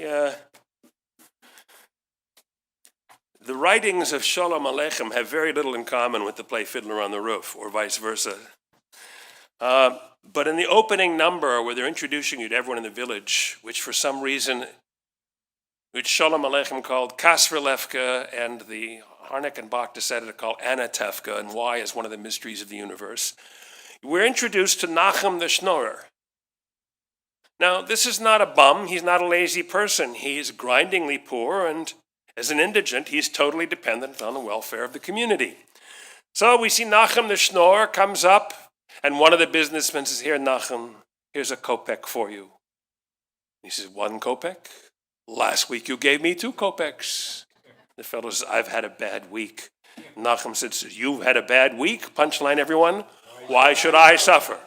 The writings of Sholem Aleichem have very little in common with the play Fiddler on the Roof, or vice versa. But in the opening number, where they're introducing you to everyone in the village, which for some reason, which Sholem Aleichem called Kasrelefka, and the Harnack and Bach decided to call Anatefka, and why is one of the mysteries of the universe, we're introduced to Nachum the Schnorrer. Now, this is not a bum, he's not a lazy person, he's grindingly poor, and as an indigent, he's totally dependent on the welfare of the community. So we see Nachum the Schnorrer comes up, and one of the businessmen says, "Here, Nachum, here's a kopeck for you." He says, "1 kopeck? Last week you gave me 2 kopecks. The fellow says, "I've had a bad week." Nachum says, "You've had a bad week?" Punchline, everyone. Why should I suffer?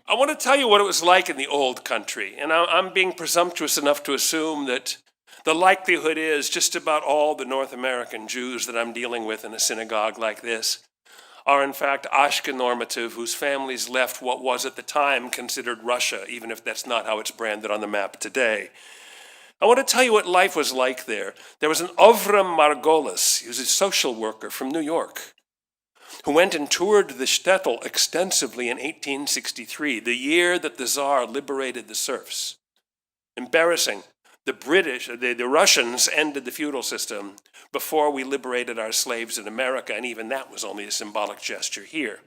I want to tell you what it was like in the old country, and I'm being presumptuous enough to assume that the likelihood is just about all the North American Jews that I'm dealing with in a synagogue like this are in fact Ashken normative, whose families left what was at the time considered Russia, even if that's not how it's branded on the map today. I want to tell you what life was like there. There was an Avram Margolis, he was a social worker from New York, who went and toured the shtetl extensively in 1863, the year that the Tsar liberated the serfs. Embarrassing. The Russians ended the feudal system before we liberated our slaves in America, and even that was only a symbolic gesture here.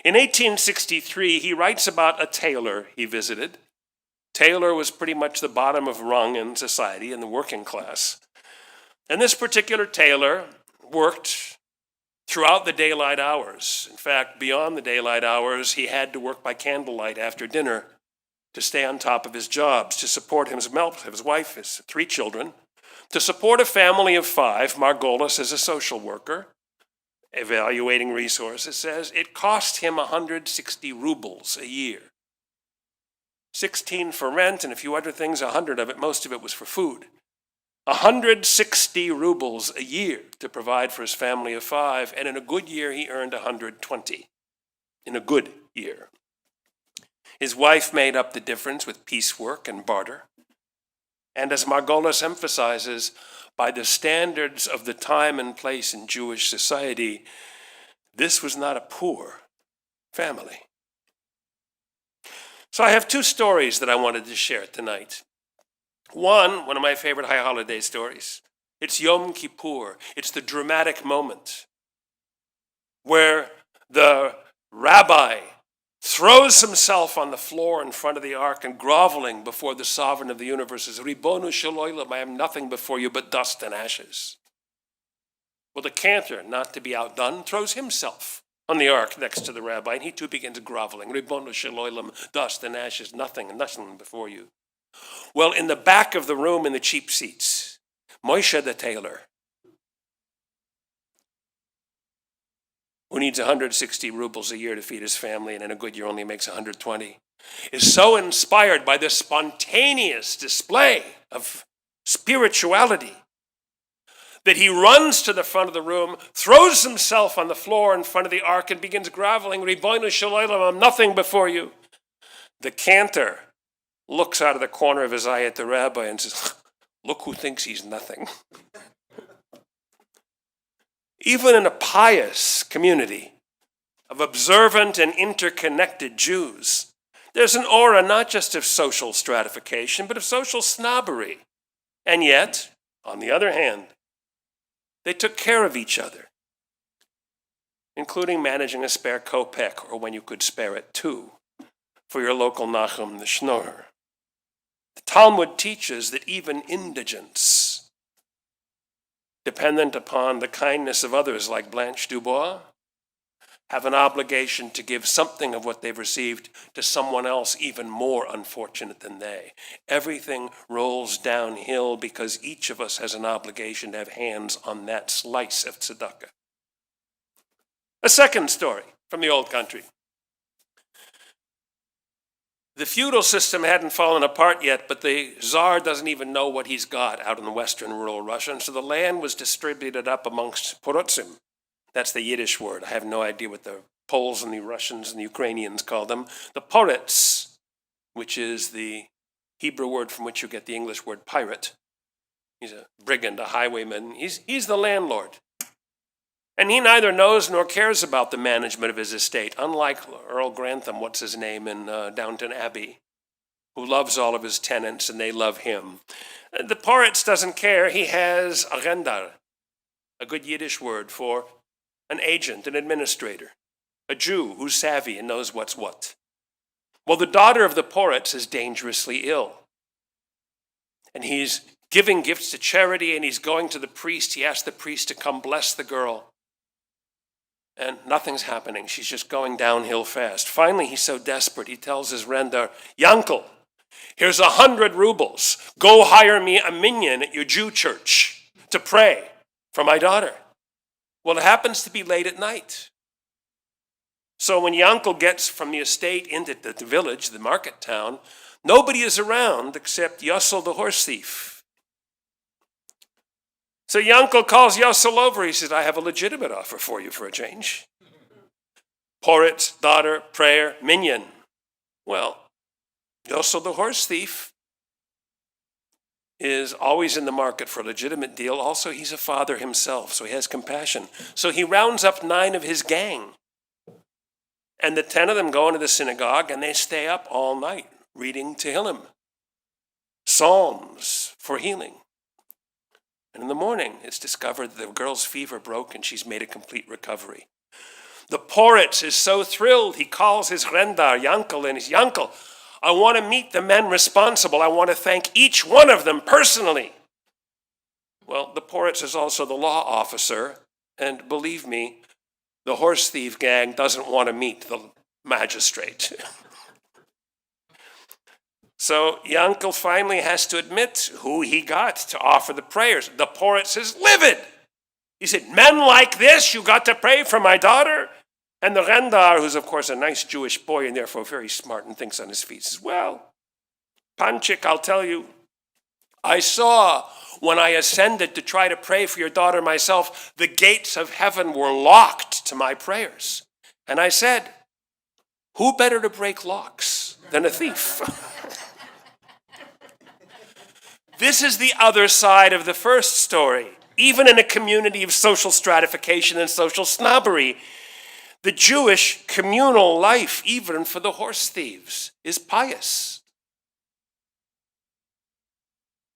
In 1863, he writes about a tailor he visited. Tailor was pretty much the bottom of rung in society, in the working class. And this particular tailor worked throughout the daylight hours. In fact, beyond the daylight hours, he had to work by candlelight after dinner to stay on top of his jobs, to support his wife, his 3 children. To support a family of 5, Margolis, as a social worker, evaluating resources, says it cost him 160 rubles a year. 16 for rent and a few other things, 100 of it, most of it was for food. 160 rubles a year to provide for his family of 5, and in a good year he earned 120. In a good year. His wife made up the difference with piecework and barter. And as Margolis emphasizes, by the standards of the time and place in Jewish society, this was not a poor family. So I have 2 stories that I wanted to share tonight. One of my favorite high holiday stories. It's Yom Kippur. It's the dramatic moment where the rabbi throws himself on the floor in front of the ark and groveling before the sovereign of the universe says, "Ribonu shel olam, I have nothing before you but dust and ashes." Well, the cantor, not to be outdone, throws himself on the ark next to the rabbi, and he too begins groveling. "Ribonu shel olam, dust and ashes, nothing before you." Well, in the back of the room in the cheap seats, Moshe the tailor, who needs 160 rubles a year to feed his family and in a good year only makes 120, is so inspired by this spontaneous display of spirituality that he runs to the front of the room, throws himself on the floor in front of the ark and begins groveling, "Ribonu shel olam, I'm nothing before you." The cantor looks out of the corner of his eye at the rabbi and says, "Look who thinks he's nothing." Even in a pious community of observant and interconnected Jews, there's an aura not just of social stratification, but of social snobbery. And yet, on the other hand, they took care of each other, including managing a spare kopeck, or when you could spare it 2, for your local Nachum the Schnorrer. The Talmud teaches that even indigents, dependent upon the kindness of others like Blanche Dubois, have an obligation to give something of what they've received to someone else even more unfortunate than they. Everything rolls downhill because each of us has an obligation to have hands on that slice of tzedakah. A second story from the old country. The feudal system hadn't fallen apart yet, but the Tsar doesn't even know what he's got out in the western rural Russia, and so the land was distributed up amongst Porotzim. That's the Yiddish word. I have no idea what the Poles and the Russians and the Ukrainians call them. The Porets, which is the Hebrew word from which you get the English word pirate. He's a brigand, a highwayman. He's the landlord. And he neither knows nor cares about the management of his estate, unlike Earl Grantham, what's his name, in Downton Abbey, who loves all of his tenants and they love him. The Poritz doesn't care. He has a rendar, a good Yiddish word for an agent, an administrator, a Jew who's savvy and knows what's what. Well, the daughter of the Poritz is dangerously ill. And he's giving gifts to charity, and he's going to the priest. He asks the priest to come bless the girl. And nothing's happening. She's just going downhill fast. Finally, he's so desperate, he tells his rendar, Yankel, here's 100 rubles. Go hire me a minyan at your Jew church to pray for my daughter. Well, it happens to be late at night. So when Yankel gets from the estate into the village, the market town, nobody is around except Yossel the horse thief. So Yankel calls Yossel over. He says, I have a legitimate offer for you for a change. Poritz, daughter, prayer, minyan. Well, Yossel the horse thief is always in the market for a legitimate deal. Also, he's a father himself, so he has compassion. So he rounds up 9 of his gang. And the 10 of them go into the synagogue, and they stay up all night reading Tehillim, psalms for healing. And in the morning, it's discovered that the girl's fever broke and she's made a complete recovery. The Poritz is so thrilled, he calls his rendar, Yankel, and he's, Yankel, I want to meet the men responsible. I want to thank each one of them personally. Well, the Poritz is also the law officer, and believe me, the horse thief gang doesn't want to meet the magistrate. So Yankel finally has to admit who he got to offer the prayers. The Poritz is livid. He said, men like this, you got to pray for my daughter? And the rendar, who's of course a nice Jewish boy and therefore very smart and thinks on his feet, says, well, Panchik, I'll tell you, I saw when I ascended to try to pray for your daughter myself, the gates of heaven were locked to my prayers. And I said, who better to break locks than a thief? This is the other side of the first story. Even in a community of social stratification and social snobbery, the Jewish communal life, even for the horse thieves, is pious.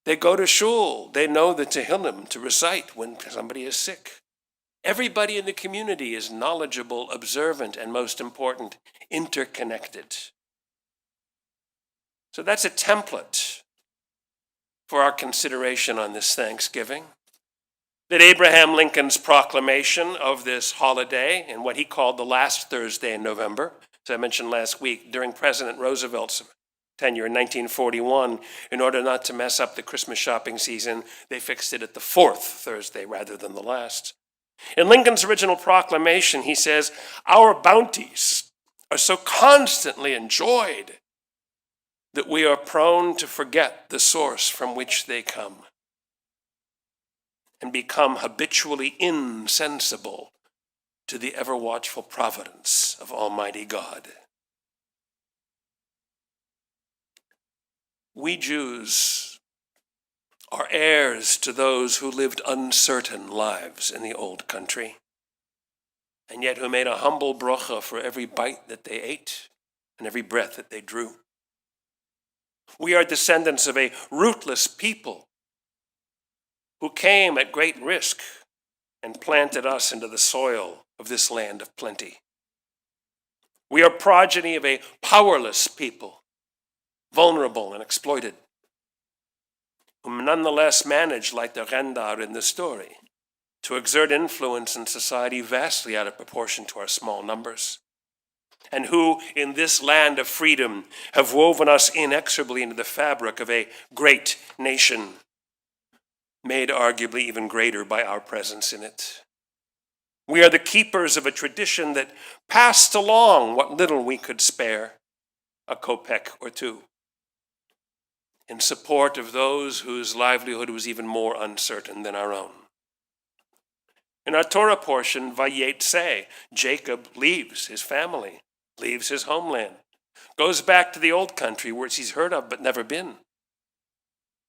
They go to shul. They know the Tehillim to recite when somebody is sick. Everybody in the community is knowledgeable, observant, and most important, interconnected. So that's a template for our consideration on this Thanksgiving. That Abraham Lincoln's proclamation of this holiday and what he called the last Thursday in November, as I mentioned last week, during President Roosevelt's tenure in 1941, in order not to mess up the Christmas shopping season, they fixed it at the 4th Thursday rather than the last. In Lincoln's original proclamation, he says, our bounties are so constantly enjoyed that we are prone to forget the source from which they come and become habitually insensible to the ever-watchful providence of Almighty God. We Jews are heirs to those who lived uncertain lives in the old country, and yet who made a humble bracha for every bite that they ate and every breath that they drew. We are descendants of a rootless people who came at great risk and planted us into the soil of this land of plenty. We are progeny of a powerless people, vulnerable and exploited, who nonetheless managed, like the rendar in the story, to exert influence in society vastly out of proportion to our small numbers, and who, in this land of freedom, have woven us inexorably into the fabric of a great nation, made arguably even greater by our presence in it. We are the keepers of a tradition that passed along what little we could spare, a kopeck or two, in support of those whose livelihood was even more uncertain than our own. In our Torah portion, Vayetze, Jacob leaves his family, leaves his homeland, goes back to the old country where he's heard of but never been,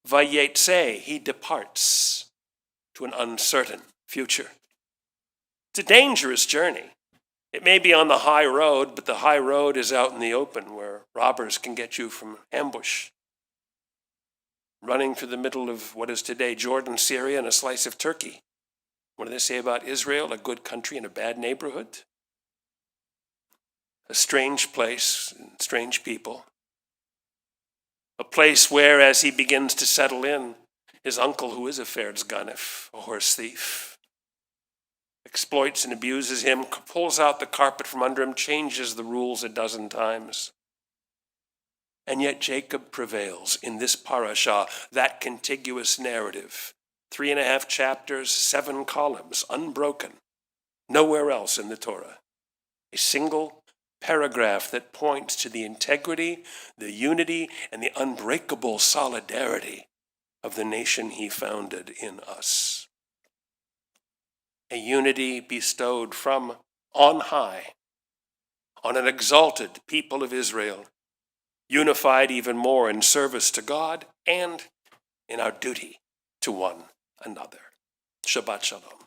Vayetse, he departs to an uncertain future. It's a dangerous journey. It may be on the high road, but the high road is out in the open where robbers can get you from ambush. Running through the middle of what is today Jordan, Syria, and a slice of Turkey. What do they say about Israel? A good country in a bad neighborhood? A strange place, strange people. A place where, as he begins to settle in, his uncle, who is a Ferd's-ganef, a horse thief, exploits and abuses him, pulls out the carpet from under him, changes the rules a dozen times. And yet Jacob prevails in this parashah, that contiguous narrative. 3.5 chapters, 7 columns, unbroken. Nowhere else in the Torah. A single paragraph that points to the integrity, the unity, and the unbreakable solidarity of the nation he founded in us. A unity bestowed from on high on an exalted people of Israel, unified even more in service to God and in our duty to one another. Shabbat Shalom.